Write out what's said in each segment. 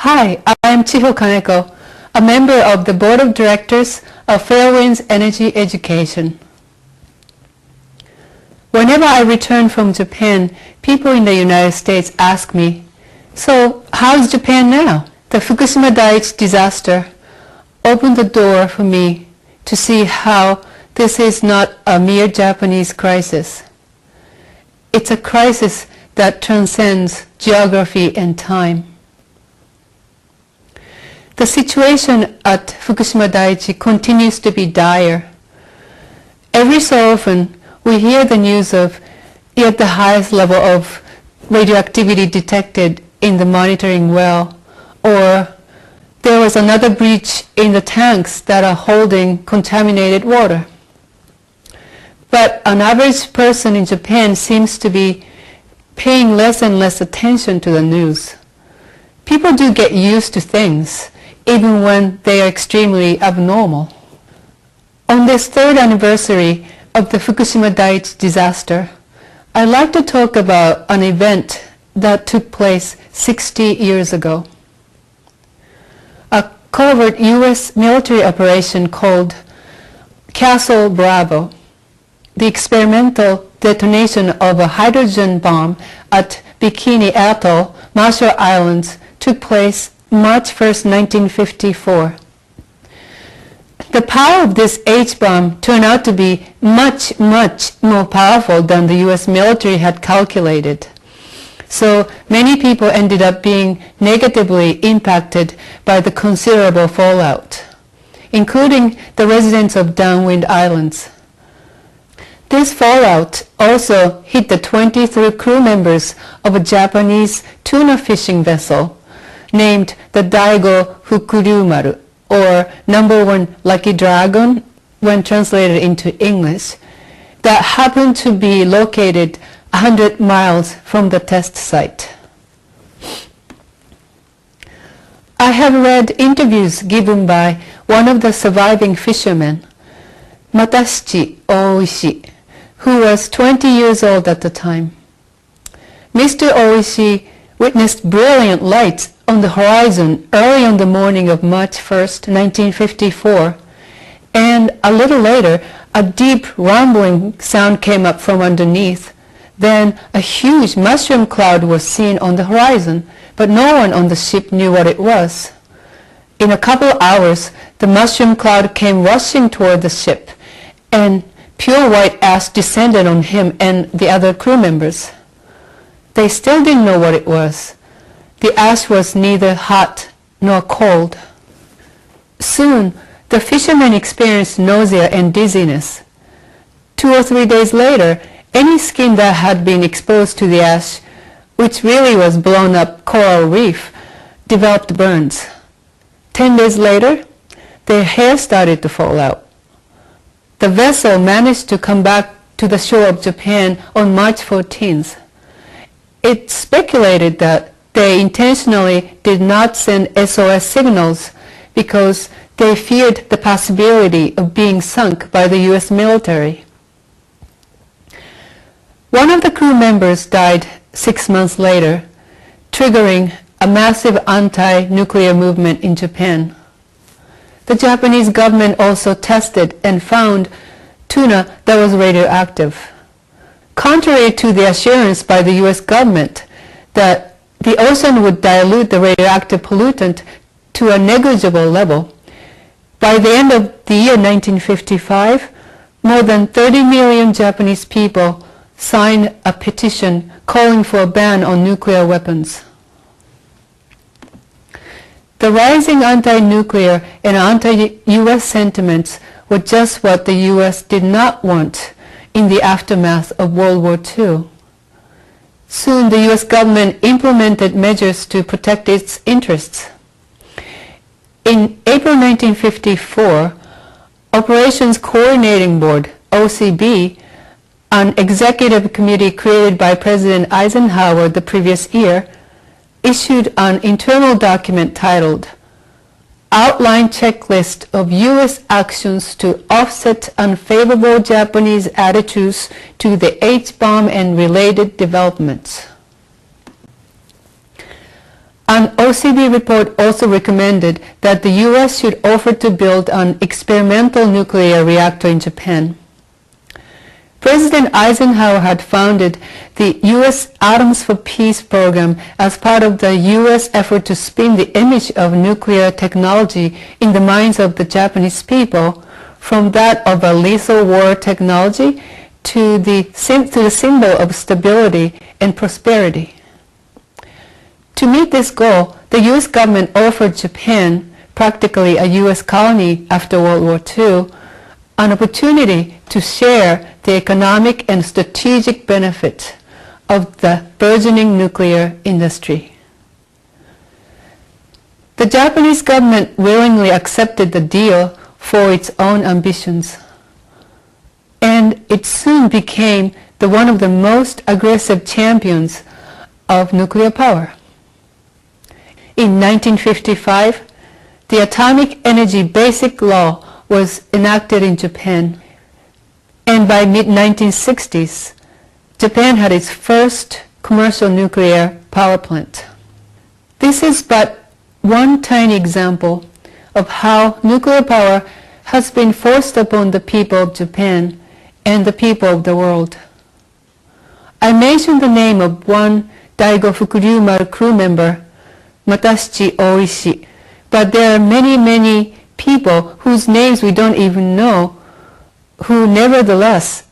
Hi, I am Chiho Kaneko, a member of the Board of Directors of Fairwinds Energy Education. Whenever I return from Japan, people in the United States ask me, "So, how's Japan now?" The Fukushima Dai-ichi disaster opened the door for me to see how this is not a mere Japanese crisis. It's a crisis that transcends geography and time. The situation at Fukushima Dai-ichi continues to be dire. Every so often, we hear the news of yet the highest level of radioactivity detected in the monitoring well, or there was another breach in the tanks that are holding contaminated water. But an average person in Japan seems to be paying less and less attention to the news. People do get used to things, even when they are extremely abnormal. On this third anniversary of the Fukushima Dai-ichi disaster, I'd like to talk about an event that took place 60 years ago. A covert U.S. military operation called Castle Bravo, the experimental detonation of a hydrogen bomb at Bikini Atoll, Marshall Islands, took place March 1st, 1954. The power of this H-bomb turned out to be much, much more powerful than the U.S. military had calculated. So many people ended up being negatively impacted by the considerable fallout, including the residents of downwind islands. This fallout also hit the 23 crew members of a Japanese tuna fishing vessel named the Daigo Fukuryumaru, or number 1 Lucky Dragon when translated into English, that happened to be located 100 miles from the test site. I have read interviews given by one of the surviving fishermen, Matashi Oishi, who was 20 years old at the time. Mr. Oishi witnessed brilliant lights on the horizon early on the morning of March 1st, 1954, and a little later a deep rumbling sound came up from underneath. Then a huge mushroom cloud was seen on the horizon, but no one on the ship knew what it was. In a couple of hours, the mushroom cloud came rushing toward the ship, and pure white ash descended on him and the other crew members. They still didn't know what it was. The ash was neither hot nor cold. Soon, the fishermen experienced nausea and dizziness. 2 or 3 days later, any skin that had been exposed to the ash, which really was blown up coral reef, developed burns. 10 days later, their hair started to fall out. The vessel managed to come back to the shore of Japan on March 14th. It's speculated that they intentionally did not send SOS signals because they feared the possibility of being sunk by the U.S. military. One of the crew members died 6 months later, triggering a massive anti-nuclear movement in Japan. The Japanese government also tested and found tuna that was radioactive. Contrary to the assurance by the U.S. government that the ocean would dilute the radioactive pollutant to a negligible level, by the end of the year 1955, more than 30 million Japanese people signed a petition calling for a ban on nuclear weapons. The rising anti-nuclear and anti-U.S. sentiments were just what the U.S. did not want in the aftermath of World War II. Soon the U.S. government implemented measures to protect its interests. In April 1954, Operations Coordinating Board, OCB, an executive committee created by President Eisenhower the previous year, issued an internal document titled Outline Checklist of U.S. Actions to Offset Unfavorable Japanese Attitudes to the H-bomb and Related Developments. An OECD report also recommended that the US should offer to build an experimental nuclear reactor in Japan. President Eisenhower had founded the U.S. Atoms for Peace program as part of the U.S. effort to spin the image of nuclear technology in the minds of the Japanese people from that of a lethal war technology to the symbol of stability and prosperity. To meet this goal, the U.S. government offered Japan, practically a U.S. colony after World War II, an opportunity to share the economic and strategic benefits of the burgeoning nuclear industry. The Japanese government willingly accepted the deal for its own ambitions, and it soon became one of the most aggressive champions of nuclear power. In 1955, the Atomic Energy Basic Law was enacted in Japan, and by mid-1960s, Japan had its first commercial nuclear power plant. This is but one tiny example of how nuclear power has been forced upon the people of Japan and the people of the world. I mentioned the name of one Daigo Fukuryumaru crew member, Matashi Oishi, but there are many people whose names we don't even know, who nevertheless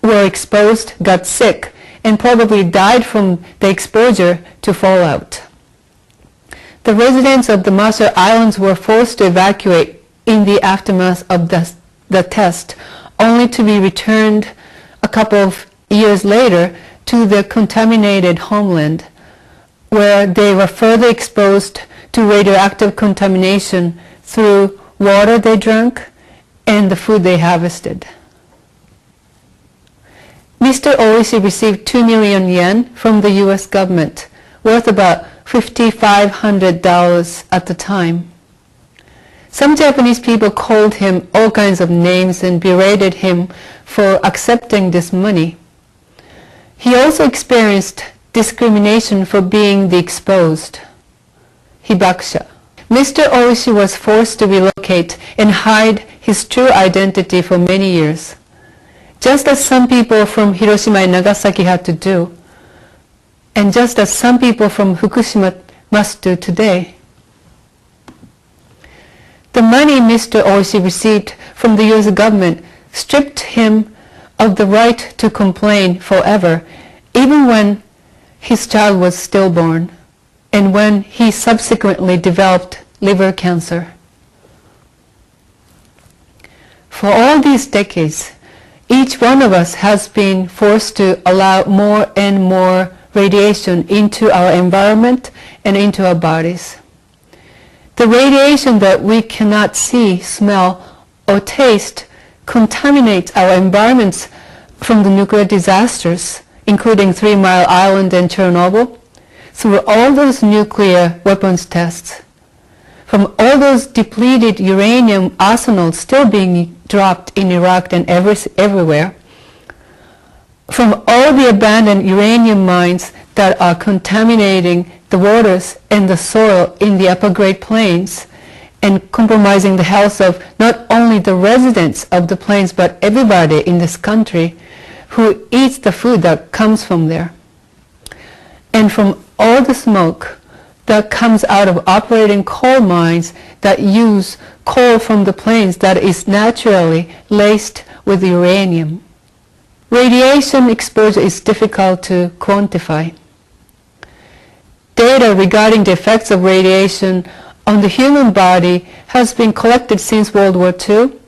were exposed, got sick, and probably died from the exposure to fallout. The residents of the Marshall Islands were forced to evacuate in the aftermath of the test, only to be returned a couple of years later to their contaminated homeland, where they were further exposed to radioactive contamination through water they drank and the food they harvested. Mr. Oishi received 2 million yen from the US government, worth about $5,500 at the time. Some Japanese people called him all kinds of names and berated him for accepting this money. He also experienced discrimination for being the exposed, hibakusha. Mr. Oishi was forced to relocate and hide his true identity for many years, just as some people from Hiroshima and Nagasaki had to do, and just as some people from Fukushima must do today. The money Mr. Oishi received from the US government stripped him of the right to complain forever, even when his child was stillborn and when he subsequently developed liver cancer. For all these decades, each one of us has been forced to allow more and more radiation into our environment and into our bodies. The radiation that we cannot see, smell, or taste contaminates our environments from the nuclear disasters, including 3 Mile Island and Chernobyl, through all those nuclear weapons tests, from all those depleted uranium arsenals still being dropped in Iraq and everywhere, from all the abandoned uranium mines that are contaminating the waters and the soil in the upper Great Plains and compromising the health of not only the residents of the plains but everybody in this country who eats the food that comes from there. And from all the smoke that comes out of operating coal mines that use coal from the plains that is naturally laced with uranium. Radiation exposure is difficult to quantify. Data regarding the effects of radiation on the human body has been collected since World War II,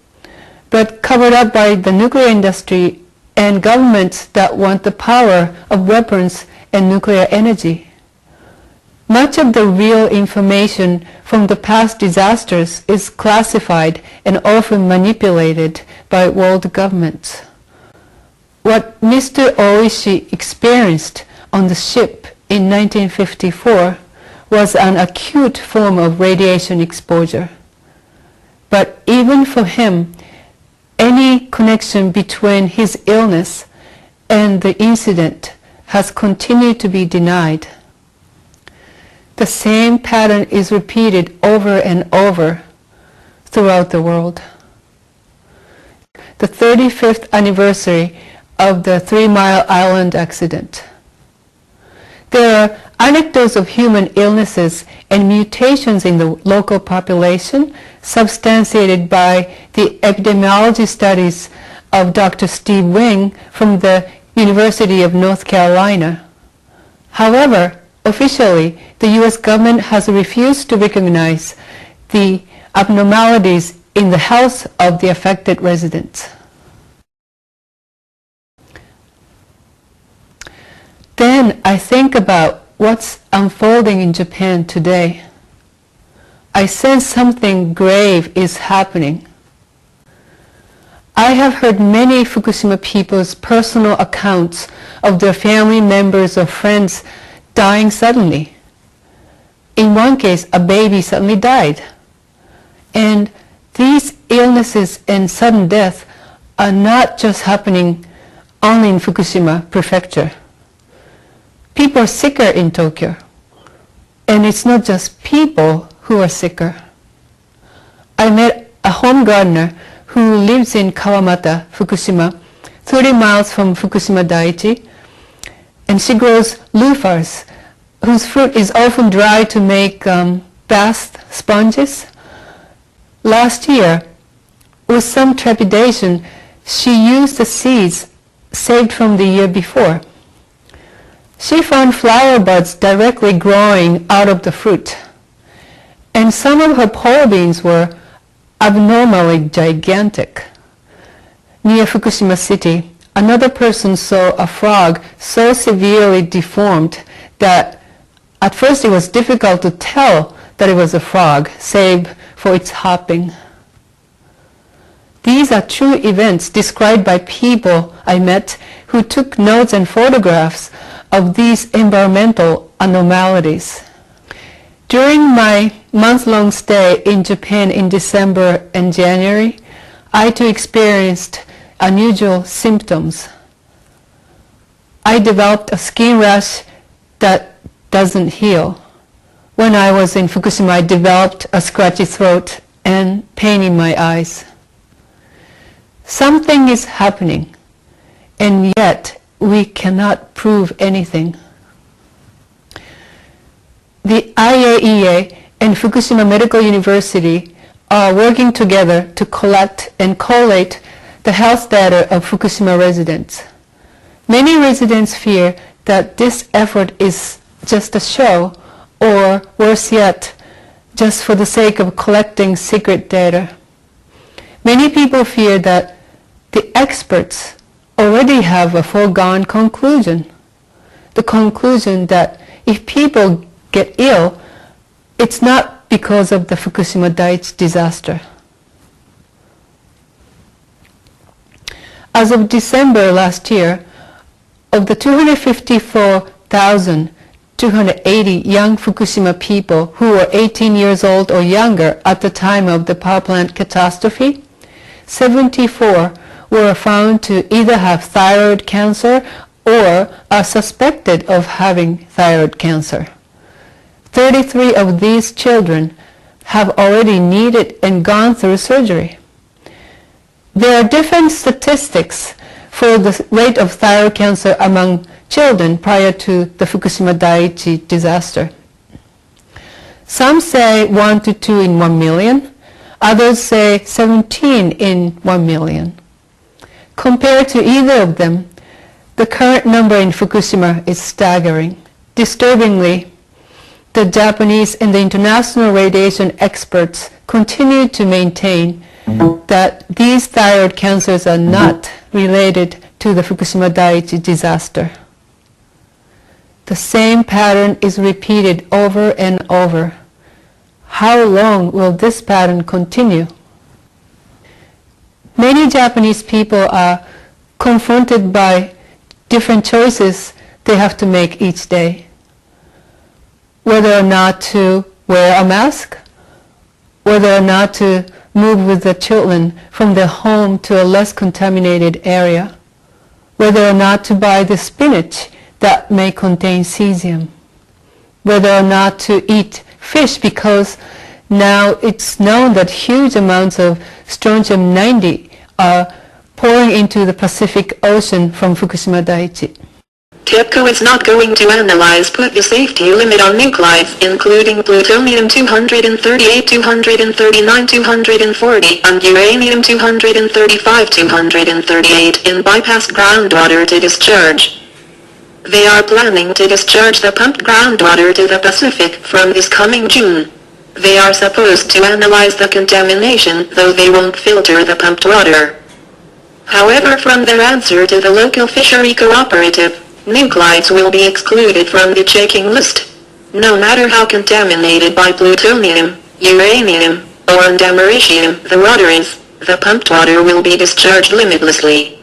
but covered up by the nuclear industry and governments that want the power of weapons and nuclear energy. Much of the real information from the past disasters is classified and often manipulated by world governments. What Mr. Oishi experienced on the ship in 1954 was an acute form of radiation exposure. But even for him, any connection between his illness and the incident has continued to be denied. the same pattern is repeated over and over throughout the world. The 35th anniversary of the 3 Mile Island accident. There are anecdotes of human illnesses and mutations in the local population substantiated by the epidemiology studies of Dr. Steve Wing from the University of North Carolina. However, officially, the U.S. government has refused to recognize the abnormalities in the health of the affected residents. Then I think about what's unfolding in Japan today. I sense something grave is happening. I have heard many Fukushima people's personal accounts of their family members or friends dying suddenly. In one case, a baby suddenly died. And these illnesses and sudden death are not just happening only in Fukushima Prefecture. People are sicker in Tokyo. And it's not just people who are sicker. I met a home gardener who lives in Kawamata, Fukushima, 30 miles from Fukushima Dai-ichi, and she grows loofahs, whose fruit is often dried to make bath sponges. Last year, with some trepidation, she used the seeds saved from the year before. She found flower buds directly growing out of the fruit, and some of her pole beans were abnormally gigantic. Near Fukushima City, another person saw a frog so severely deformed that at first it was difficult to tell that it was a frog, save for its hopping. These are true events described by people I met who took notes and photographs of these environmental anomalies. During my month-long stay in Japan in December and January, I too experienced unusual symptoms. I developed a skin rash that doesn't heal. When I was in Fukushima, I developed a scratchy throat and pain in my eyes. Something is happening, and yet we cannot prove anything. The IAEA and Fukushima Medical University are working together to collect and collate the health data of Fukushima residents. Many residents fear that this effort is just a show, or worse yet, just for the sake of collecting secret data. Many people fear that the experts already have a foregone conclusion. The conclusion that if people get ill, it's not because of the Fukushima Dai-ichi disaster. As of December last year, of the 254,280 young Fukushima people who were 18 years old or younger at the time of the power plant catastrophe, 74 were found to either have thyroid cancer or are suspected of having thyroid cancer. 33 of these children have already needed and gone through surgery. There are different statistics for the rate of thyroid cancer among children prior to the Fukushima Dai-ichi disaster. Some say 1 to 2 in 1 million, others say 17 in 1 million. Compared to either of them, the current number in Fukushima is staggering. Disturbingly, the Japanese and the international radiation experts continue to maintain that these thyroid cancers are not related to the Fukushima Dai-ichi disaster. The same pattern is repeated over and over. How long will this pattern continue? Many Japanese people are confronted by different choices they have to make each day. Whether or not to wear a mask, whether or not to move with the children from their home to a less contaminated area, whether or not to buy the spinach that may contain cesium. whether or not to eat fish, because now it's known that huge amounts of strontium-90 are pouring into the Pacific Ocean from Fukushima Dai-ichi. Tepco is not going to put the safety limit on nuclides, including plutonium-238, 239, 240, and uranium-235, 238 in bypassed groundwater to discharge. They are planning to discharge the pumped groundwater to the Pacific from this coming June. They are supposed to analyze the contamination, though they won't filter the pumped water. However, from their answer to the local fishery cooperative, nuclides will be excluded from the checking list. No matter how contaminated by plutonium, uranium, or americium the water is, the pumped water will be discharged limitlessly.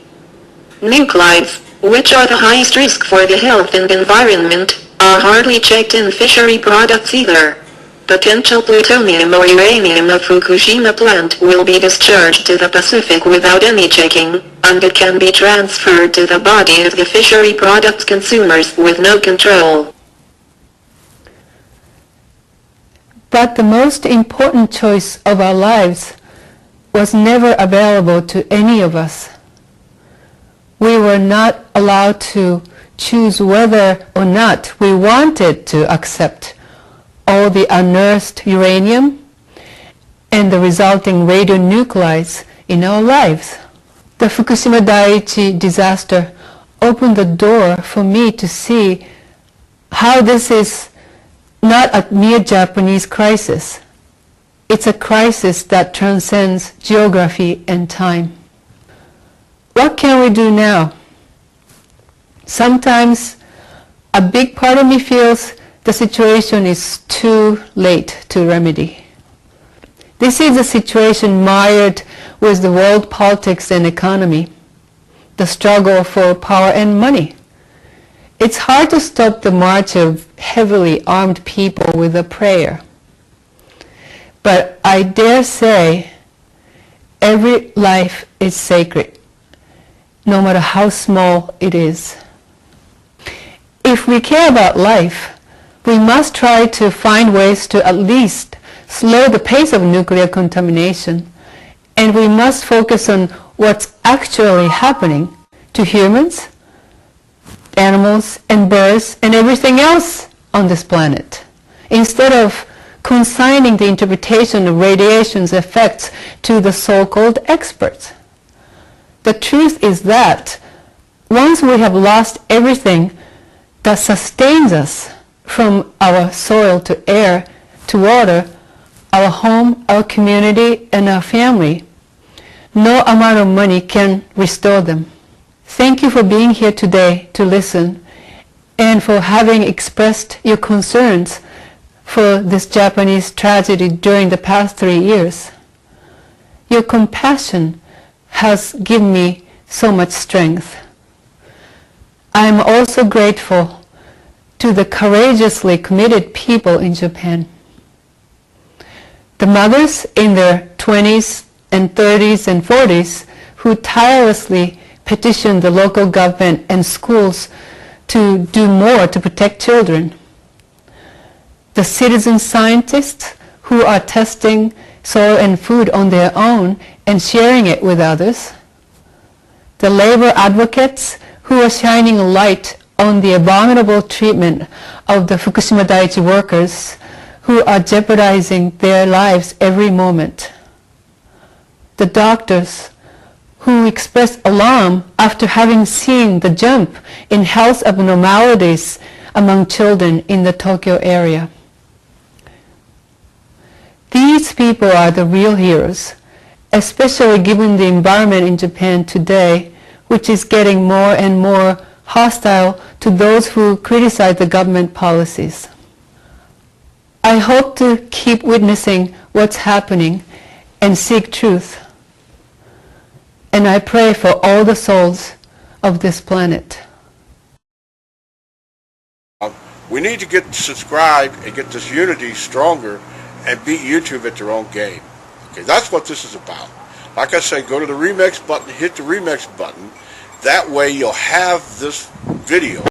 Nuclides, which are the highest risk for the health and environment, are hardly checked in fishery products either. Potential plutonium or uranium of Fukushima plant will be discharged to the Pacific without any checking, and it can be transferred to the body of the fishery products consumers with no control. But the most important choice of our lives was never available to any of us. We were not allowed to choose whether or not we wanted to accept all the unearthed uranium and the resulting radionuclides in our lives. The Fukushima Dai-ichi disaster opened the door for me to see how this is not a mere Japanese crisis. It's a crisis that transcends geography and time. What can we do now? Sometimes a big part of me feels the situation is too late to remedy. This is a situation mired with the world politics and economy, the struggle for power and money. It's hard to stop the march of heavily armed people with a prayer. But I dare say every life is sacred, no matter how small it is. If we care about life, we must try to find ways to at least slow the pace of nuclear contamination, and we must focus on what's actually happening to humans, animals, and birds, and everything else on this planet, instead of consigning the interpretation of radiation's effects to the so-called experts. The truth is that once we have lost everything that sustains us, from our soil to air to water, our home, our community, and our family, no amount of money can restore them. Thank you for being here today to listen and for having expressed your concerns for this Japanese tragedy during the past 3 years. Your compassion has given me so much strength. I am also grateful to the courageously committed people in Japan. The mothers in their 20s and 30s and 40s who tirelessly petitioned the local government and schools to do more to protect children. The citizen scientists who are testing soil and food on their own and sharing it with others. The labor advocates who are shining a light on the abominable treatment of the Fukushima Dai-ichi workers who are jeopardizing their lives every moment. The doctors who expressed alarm after having seen the jump in health abnormalities among children in the Tokyo area. These people are the real heroes, especially given the environment in Japan today, which is getting more and more hostile to those who criticize the government policies. I hope to keep witnessing what's happening and seek truth. And I pray for all the souls of this planet. We need to get subscribed and get this unity stronger and beat YouTube at their own game. Okay, that's what this is about. Like I say, go to the remix button, hit the remix button. That way you'll have this video